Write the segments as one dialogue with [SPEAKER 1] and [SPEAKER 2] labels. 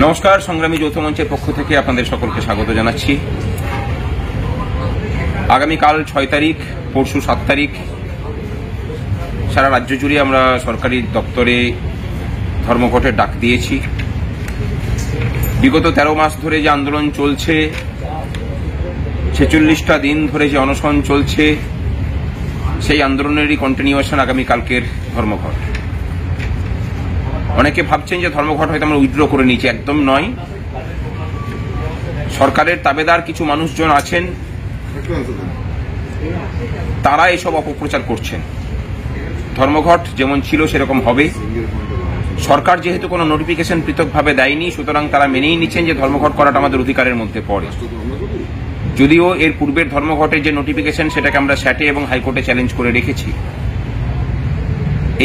[SPEAKER 1] নমস্কার, সংগ্রামী যৌথ মঞ্চের পক্ষ থেকে আপনাদের সকলকে স্বাগত জানাচ্ছি। আগামীকাল 6 তারিখ, পরশু 7 তারিখ সারা রাজ্য জুড়ে আমরা সরকারি দপ্তরে ধর্মঘটের ডাক দিয়েছি। বিগত 13 মাস ধরে যে আন্দোলন চলছে, 46টা দিন ধরে যে অনশন চলছে, সেই আন্দোলনেরই কন্টিনিউয়েশন আগামীকালকের ধর্মঘট। অনেকে ভাবছেন যে ধর্মঘট হয়তো আমরা উইথড্র করে নিয়েছি, একদম নয়। সরকারের তাবেদার কিছু মানুষজন আছেন, তারা এসব অপপ্রচার করছেন। ধর্মঘট যেমন ছিল সেরকম হবে। সরকার যেহেতু কোনো নোটিফিকেশন পৃথকভাবে দেয়নি, সুতরাং তারা মেনেই নিচ্ছেন যে ধর্মঘট করাটা আমাদের অধিকারের মধ্যে পড়ে। যদিও এর পূর্বের ধর্মঘটের যে নোটিফিকেশন সেটাকে আমরা স্যাটে এবং হাইকোর্টে চ্যালেঞ্জ করে রেখেছি।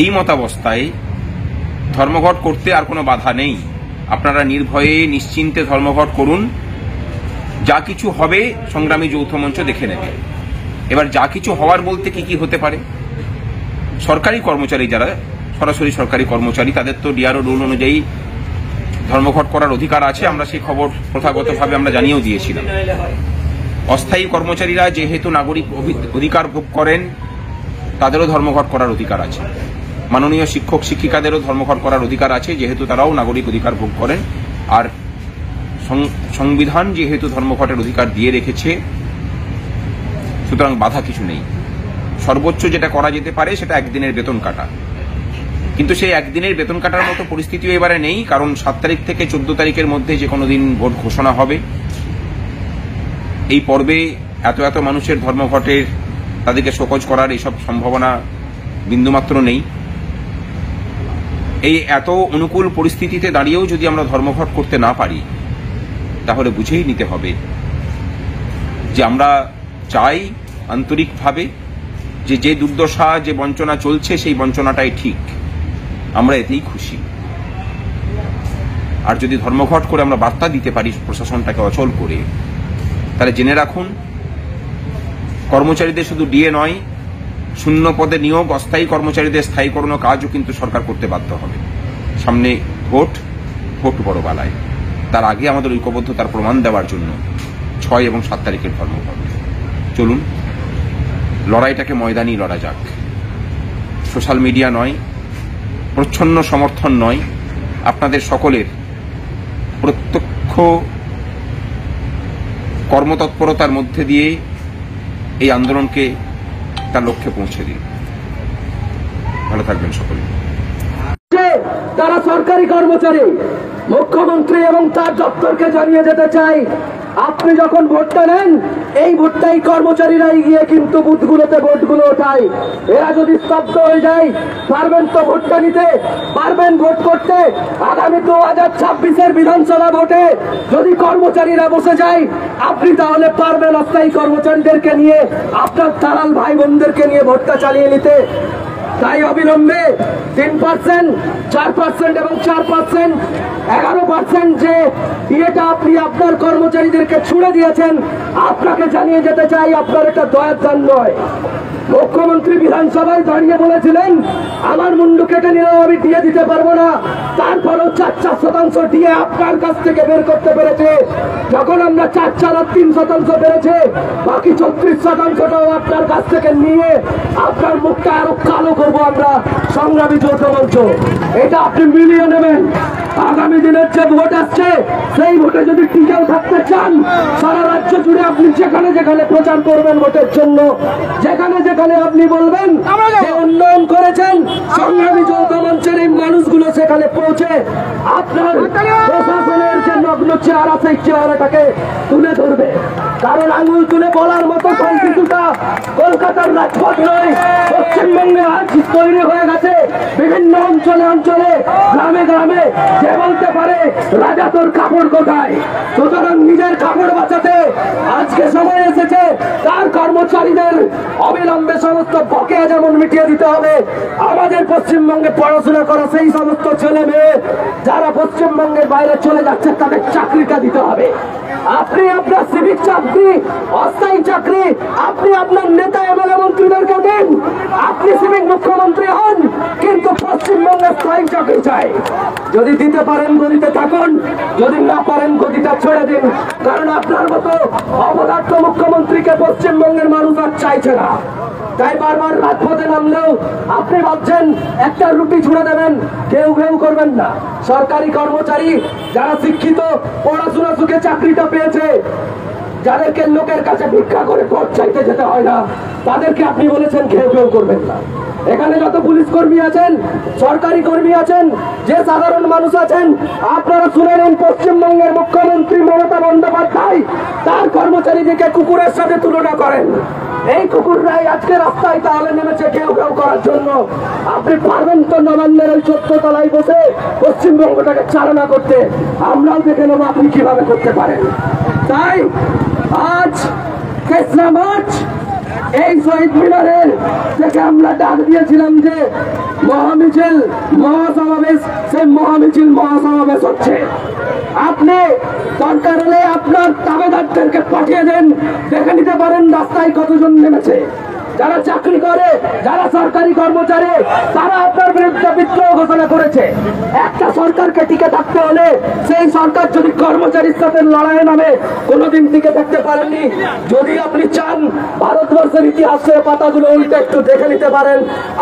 [SPEAKER 1] এই মতাবস্থায় ধর্মঘট করতে আর কোনো বাধা নেই। আপনারা নির্ভয়ে নিশ্চিন্তে ধর্মঘট করুন। যা কিছু হবে সংগ্রামী যৌথ মঞ্চ দেখে নেবে। এবার যা কিছু হওয়ার বলতে কি কি হতে পারে, সরকারি কর্মচারী যারা সরাসরি সরকারি কর্মচারী, তাদের তো ডিআরও রুল অনুযায়ী ধর্মঘট করার অধিকার আছে। আমরা সেই খবর প্রথাগতভাবে আমরা জানিয়েও দিয়েছিলাম। অস্থায়ী কর্মচারীরা যেহেতু নাগরিক অধিকার ভোগ করেন, তাদেরও ধর্মঘট করার অধিকার আছে। মাননীয় শিক্ষক শিক্ষিকাদেরও ধর্মঘট করার অধিকার আছে, যেহেতু তারাও নাগরিক অধিকার ভোগ করেন। আর সংবিধান যেহেতু ধর্মঘটের অধিকার দিয়ে রেখেছে, সুতরাং বাধা কিছু নেই। সর্বোচ্চ যেটা করা যেতে পারে সেটা একদিনের বেতন কাটা, কিন্তু সেই একদিনের বেতন কাটার মতো পরিস্থিতিও এবারে নেই, কারণ 7 তারিখ থেকে 14 তারিখের মধ্যে যে কোনো দিন ভোট ঘোষণা হবে। এই পর্বে এত মানুষের ধর্মঘটের তাদেরকে শোকজ করার এইসব সম্ভাবনা বিন্দুমাত্র নেই। এই এত অনুকূল পরিস্থিতিতে দাঁড়িয়েও যদি আমরা ধর্মঘট করতে না পারি, তাহলে বুঝেই নিতে হবে যে আমরা চাই আন্তরিকভাবে যে দুর্দশা, যে বঞ্চনা চলছে, সেই বঞ্চনাটাই ঠিক। আমরা এতেই খুশি। আর যদি ধর্মঘট করে আমরা বার্তা দিতে পারি প্রশাসনটাকে অচল করে, তাহলে জেনে রাখুন, কর্মচারীদের শুধু ডিএ নয়, শূন্য পদে নিয়োগ, অস্থায়ী কর্মচারীদের স্থায়ীকরণ কাজও কিন্তু সরকার করতে বাধ্য হবে। সামনে ভোট বড় বালায়। তার আগে আমাদের ঐক্যবদ্ধতার প্রমাণ দেওয়ার জন্য 6 এবং 7 তারিখের ধর্মঘট। চলুন, লড়াইটাকে ময়দানি লড়া যাক। সোশ্যাল মিডিয়া নয়, প্রচ্ছন্ন সমর্থন নয়, আপনাদের সকলের প্রত্যক্ষ কর্মতৎপরতার মধ্যে দিয়ে এই আন্দোলনকে তার লক্ষ্যে পৌঁছে দিন। ভালো থাকবেন সকলে।
[SPEAKER 2] তারা সরকারি কর্মচারী, মুখ্যমন্ত্রী এবং তার দপ্তরকে জানিয়ে যেতে চাই, আপনি যখন ভোটটা নেন, এই ভোটটাই কর্মচারীরাই গিয়ে কিন্তু বুথগুলোতে ভোটগুলো ওঠায়। এরা যদি স্তব্ধ হয়ে যায়, পারবেন তো ভোটটা নিতে, পারবেন ভোট করতে? আগামী 2026-এর বিধানসভা ভোটে যদি কর্মচারীরা বসে যায়, আপনি তাহলে পারবেন অস্থায়ী কর্মচারীদেরকে নিয়ে, আপনার তারাল ভাই বোনদেরকে নিয়ে ভোটটা চালিয়ে নিতে? তাই অবিলম্বে 3%, 4% এবং 4%, 11% যে ইয়েটা আপনি আপনার কর্মচারীদেরকে ছুড়ে দিয়েছেন, আপনাকে জানিয়ে যেতে চাই, আপনার এটা দয়ার দান নয়। মুখ্যমন্ত্রী বিধানসভায় দাঁড়িয়ে বলেছিলেন, আমার মুন্ডু কেটে নিলেও আমি দিয়ে দিতে পারবো না। তারপরও 4% দিয়ে আপনার কাছ থেকে বের করতে পেরেছে। যখন আমরা 4 আর 3% বেড়েছে, বাকি 34%টাও আপনার কাছ থেকে নিয়ে আপনার মুখটা আরো কালো করবো আমরা সংগ্রামী যৌথ মঞ্চ। এটা আপনি মিলিয়ে নেবেন। আগামী দিনের যে ভোট আসছে, সেই ভোটে যদি টিকেও থাকতে চান, সারা রাজ্য জুড়ে আপনি যেখানে যেখানে প্রচার করবেন ভোটের জন্য, যেখানে যেখানে আপনি বলবেন যে উন্নয়ন করেছেন, সংগ্রামী যৌথ মঞ্চের এই মানুষগুলো সেখানে পৌঁছে আপনার প্রশাসনের যে নগ্ন চেহারা, সেই চেহারাটাকে তুলে ধরবে। কারণ আঙুল তুলে বলার মতো কিছুটা কলকাতার রাজপথ নয়, পশ্চিমবঙ্গে আজ তৈরি হয়ে গেছে বিভিন্ন অঞ্চলে অঞ্চলে, গ্রামে গ্রামে। যে বলতে পারে রাজা তোর কাপড় কোথায়, সুতরাং নিজের কাপড় বাঁচাতে আজকে সময় এসেছে তার কর্মচারীদের অবিলম্বে সমস্ত বকেয়া যেমন মিটিয়ে দিতে হবে। আমাদের পশ্চিমবঙ্গে পড়াশোনা করা সেই সমস্ত ছেলে মেয়ে যারা পশ্চিমবঙ্গের বাইরে চলে যাচ্ছে, তাদের চাকরিটা দিতে হবে। আপনি আপনার সিভিক চাকরি, অস্থায়ী চাকরি আপনি আপনার নেতা এমএলএ মন্ত্রীদেরকে দিন। আপনি সিভিক মুখ্যমন্ত্রী হন, কিন্তু পশ্চিমবঙ্গের স্থায়ী চাকরি চাই। যদি দিতে পারেন গদিতে থাকুন, যদি না পারেন গদিটা ছেড়ে দিন। কারণ আপনার মতো অপদার্থ মুখ্যমন্ত্রীকে পশ্চিমবঙ্গের মানুষ আর চাইছে না। তাই বারবার রাজপথে নামলেও আপনি ভাবছেন একটা রুটি ছুড়ে দেবেন, কেউ কেউ করবেন না। সরকারি কর্মচারী যারা শিক্ষিত, পড়াশোনা সুখে চাকরিটা পেয়েছে, যাদেরকে লোকের কাছে ভিক্ষা করে ভোট চাইতে যেতে হয় না, তাদেরকে আপনি বলেছেন কেউ কেউ করবেন না। এখানে যত পুলিশ কর্মী আছেন, সরকারি কর্মী আছেন, যে সাধারণ মানুষ আছেন, আপনারা শুনে নিন, পশ্চিমবঙ্গের মুখ্যমন্ত্রী মমতা বন্দ্যোপাধ্যায় তার কর্মচারীদেরকে কুকুরের সাথে তুলনা করেন। এই কুকুররাই আজকে রাস্তায় তাহলে নেমেছে কেউ কেউ করার জন্য। আপনি পারবেন তো নবান্নের ওই 14 তলায় বসে পশ্চিমবঙ্গটাকে চালনা করতে? আমরাও দেখে নেবো আপনি কিভাবে করতে পারেন। তাই আজ কেসরা মার্চ এই শহীদ মিনারের থেকে আমরা ডাক দিয়েছিলাম যে মহামিছিল, মহাসমাবেশ, সেই মহামিছিল মহাসমাবেশ হচ্ছে। আপনি দরকার হলে আপনার দাবেদারদেরকে পাঠিয়ে দেন, দেখে নিতে পারেন রাস্তায় কতজন নেমেছে। যারা চাকরি করে, যারা সরকারি কর্মচারী, তারা আপনার বিরুদ্ধে বিদ্রোহ ঘোষণা করেছে। একটা সরকারকে টিকে থাকতে হলে সেই সরকার যদি কর্মচারীর সাথে লড়াইয়ে নামে, কোনোদিন টিকে থাকতে পারেননি। যদি আপনি চান ভারতবর্ষের ইতিহাসের পাতাগুলো উল্টে একটু দেখে নিতে পারেন।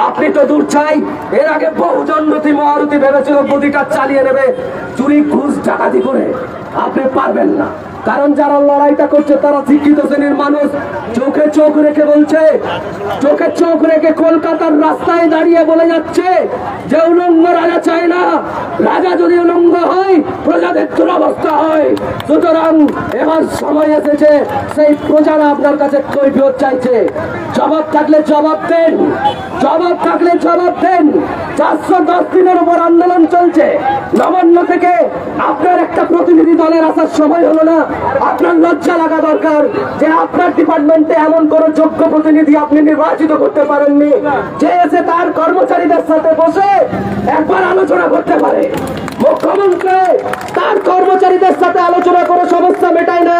[SPEAKER 2] আপনি তো দূর চাই, এর আগে বহুজন রুতি মহারুতি ভেবেছিল গদিটা চালিয়ে নেবে চুরি ঘুষ ডাকাতি করে। আপনি পারবেন না, কারণ যারা লড়াইটা করছে তারা শিক্ষিত শ্রেণীর মানুষ। চোখে চোখ রেখে বলছে, চোখে চোখ রেখে কলকাতার রাস্তায় দাঁড়িয়ে বলে যাচ্ছে যে উলঙ্গ রাজা চায় না, রাজা যদি উলঙ্গ হয় প্রজাদের দুরবস্থা হয়। সুতরাং এবার সময় এসেছে, সেই প্রজারা আপনার কাছে কৈফিয়ত চাইছে। জবাব থাকলে জবাব দেন, জবাব থাকলে জবাব দেন। 410 দিনের উপর আন্দোলন চলছে। নবান্ন থেকে আপনার একটা প্রতিনিধি দলের আসার সময় হলো না? আপনার লজ্জা লাগা দরকার যে আপনার ডিপার্টমেন্টে এমন কোন যোগ্য প্রতিনিধি আপনি নির্বাচিত করতে পারেননি যে এসে তার কর্মচারীদের সাথে বসে একবার আলোচনা করতে পারে। মুখ্যমন্ত্রী তার কর্মচারীদের সাথে আলোচনা করে সমস্যা মেটায় না।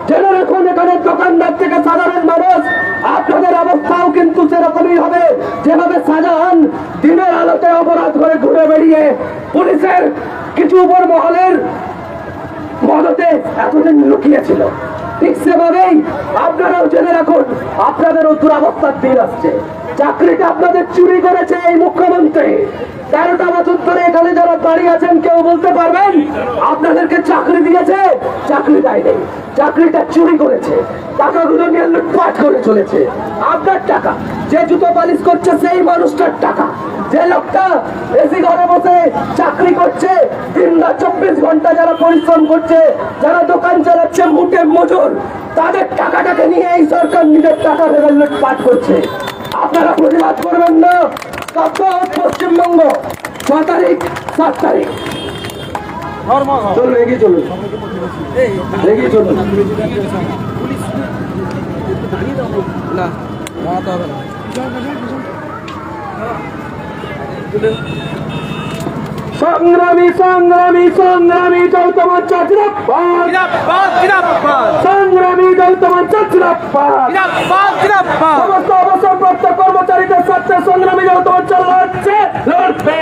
[SPEAKER 2] জেনে রাখুন, এখানে দোকানদার থেকে সাধারণ মানুষ, আপনাদের অবস্থাও কিন্তু সেরকমই হবে। যেভাবে শাহজাহান দিনের আলোতে অপরাধ করে ঘুরে বেরিয়ে পুলিশের কিছু উপর মহলের মদতে এতদিন লুকিয়েছিল, ঠিক সেভাবেই আপনারাও জেনে রাখুন আপনাদেরও দুরবস্থার দিন আসছে। চাকরিটা আপনাদের চুরি করেছে এই মুখ্যমন্ত্রী। 13টা বছর ধরে এখানে যারা দাঁড়িয়ে আছেন কেউ বলতে পারবেন আপনাদেরকে চাকরি দিয়েছে? চাকরি দেয়নি, চাকরিটা চুরি করেছে, টাকাগুলো নিয়ে লুটপাট করে চলেছে। আপনার টাকা, যে জুতো পালিশ করছে সেই মানুষটার টাকা, যে লোকটা এসি ঘরে বসে চাকরি করছে, দিনরাত 24 ঘন্টা যারা পরিশ্রম করছে, যারা দোকান চালাচ্ছে মুঠে মজুর, তাদের টাকাটাকে নিয়ে এই সরকার নিজের টাকা ভেবে লুটপাট করছে। আপনারা প্রতিবাদ করবেন না? পশ্চিমবঙ্গ 6 তারিখ 7 তারিখ চলুন, এগিয়ে চলুন, এগিয়ে চলুন। সংগ্রামী সংগ্রামী সংগ্রামী যৌথ মঞ্চ জিন্দাবাদ, সংগ্রামী যৌথ মঞ্চ জিন্দাবাদ, সমস্ত অবসরপ্রাপ্ত কর্মচারীদের সাথে সংগ্রামী যৌথ মঞ্চ লড়ছে, লড়বে।